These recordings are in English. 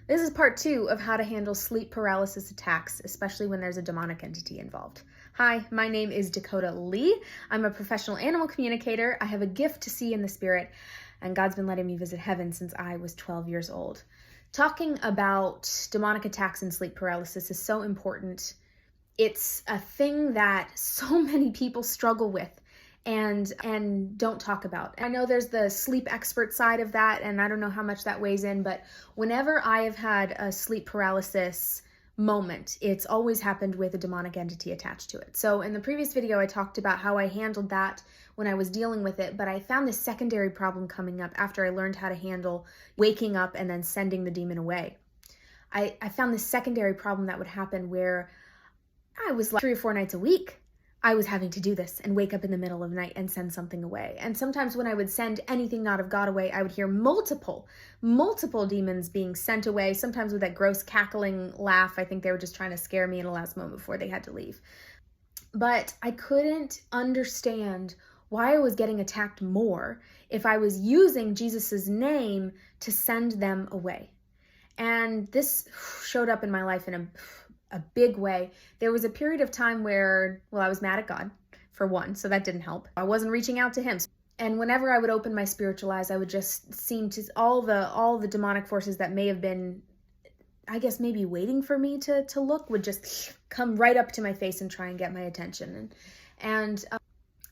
This is part 2 of how to handle sleep paralysis attacks, especially when there's a demonic entity involved. Hi, my name is Dakota Lee. I'm a professional animal communicator. I have a gift to see in the spirit, and God's been letting me visit heaven since I was 12 years old. Talking about demonic attacks and sleep paralysis is so important. It's a thing that so many people struggle with and don't talk about. I know there's the sleep expert side of that, and I don't know how much that weighs in, but whenever I have had a sleep paralysis moment, it's always happened with a demonic entity attached to it. So in the previous video, I talked about how I handled that when I was dealing with it, but I found this secondary problem coming up after I learned how to handle waking up and then sending the demon away. I found this secondary problem that would happen where I was like 3 or 4 nights a week, I was having to do this and wake up in the middle of the night and send something away. And sometimes when I would send anything not of God away, I would hear multiple demons being sent away, sometimes with that gross cackling laugh. I think they were just trying to scare me in the last moment before they had to leave. But I couldn't understand why I was getting attacked more if I was using Jesus's name to send them away. And this showed up in my life in a big way. There was a period of time where, I was mad at God, for one, so that didn't help. I wasn't reaching out to him. And whenever I would open my spiritual eyes, I would just seem to, all the demonic forces that may have been, I guess, maybe waiting for me to look, would just come right up to my face and try and get my attention. And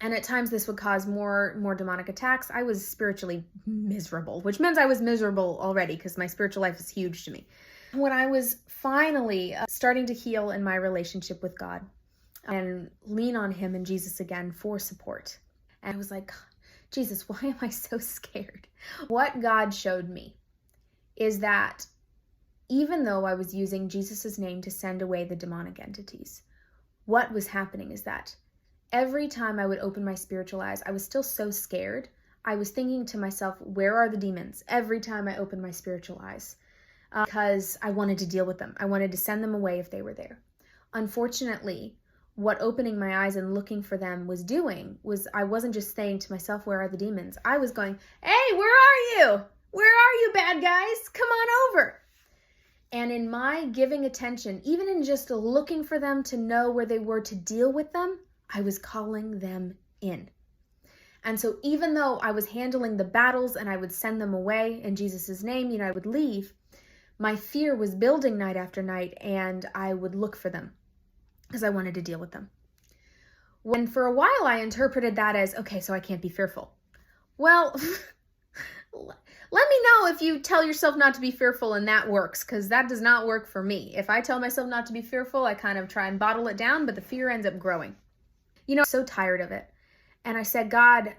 at times this would cause more demonic attacks. I was spiritually miserable, which means I was miserable already because my spiritual life is huge to me. When I was finally starting to heal in my relationship with God and lean on him and Jesus again for support, and I was like, Jesus, why am I so scared? What God showed me is that even though I was using Jesus's name to send away the demonic entities, what was happening is that every time I would open my spiritual eyes, I was still so scared. I was thinking to myself, where are the demons? Every time I opened my spiritual eyes. Because I wanted to deal with them. I wanted to send them away if they were there. Unfortunately, what opening my eyes and looking for them was doing was I wasn't just saying to myself, where are the demons? I was going, hey, where are you? Where are you, bad guys? Come on over. And in my giving attention, even in just looking for them to know where they were to deal with them, I was calling them in. And so even though I was handling the battles and I would send them away in Jesus' name, I would leave, my fear was building night after night, and I would look for them because I wanted to deal with them. When for a while I interpreted that as, okay, so I can't be fearful. Well, let me know if you tell yourself not to be fearful and that works, because that does not work for me. If I tell myself not to be fearful, I kind of try and bottle it down, but the fear ends up growing. I'm so tired of it. And I said, God,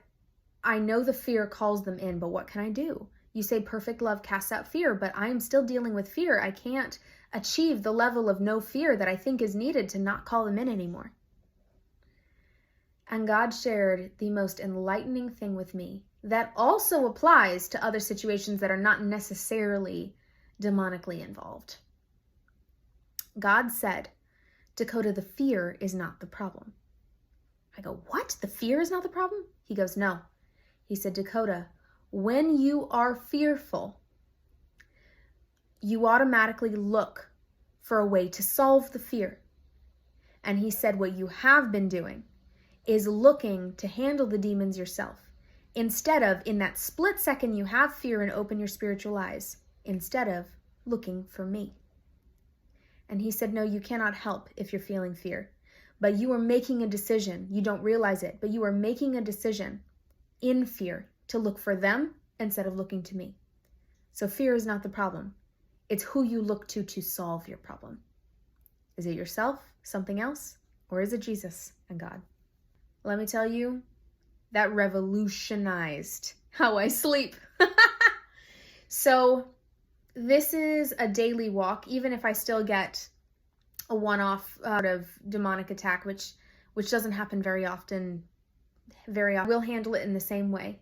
I know the fear calls them in, but what can I do? You say perfect love casts out fear, but I am still dealing with fear. I can't achieve the level of no fear that I think is needed to not call them in anymore. And God shared the most enlightening thing with me that also applies to other situations that are not necessarily demonically involved. God said, Dakota, the fear is not the problem. I go, what? The fear is not the problem? He goes, no. He said, Dakota, when you are fearful, you automatically look for a way to solve the fear. And he said what you have been doing is looking to handle the demons yourself. Instead of, in that split second you have fear and open your spiritual eyes, instead of looking for me. And he said, no, you cannot help if you're feeling fear. But you are making a decision. You don't realize it, but you are making a decision in fear to look for them instead of looking to me. So fear is not the problem. It's who you look to solve your problem. Is it yourself, something else, or is it Jesus and God? Let me tell you, that revolutionized how I sleep. So this is a daily walk, even if I still get a one-off out of demonic attack, which doesn't happen very often. We'll handle it in the same way.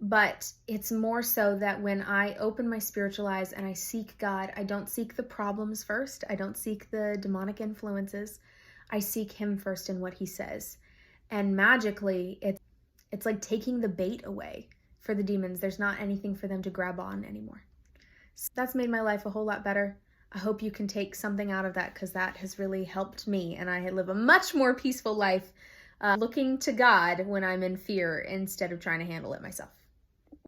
But it's more so that when I open my spiritual eyes and I seek God, I don't seek the problems first. I don't seek the demonic influences. I seek him first in what he says. And magically, it's like taking the bait away for the demons. There's not anything for them to grab on anymore. That's made my life a whole lot better. I hope you can take something out of that, because that has really helped me, and I live a much more peaceful life looking to God when I'm in fear instead of trying to handle it myself.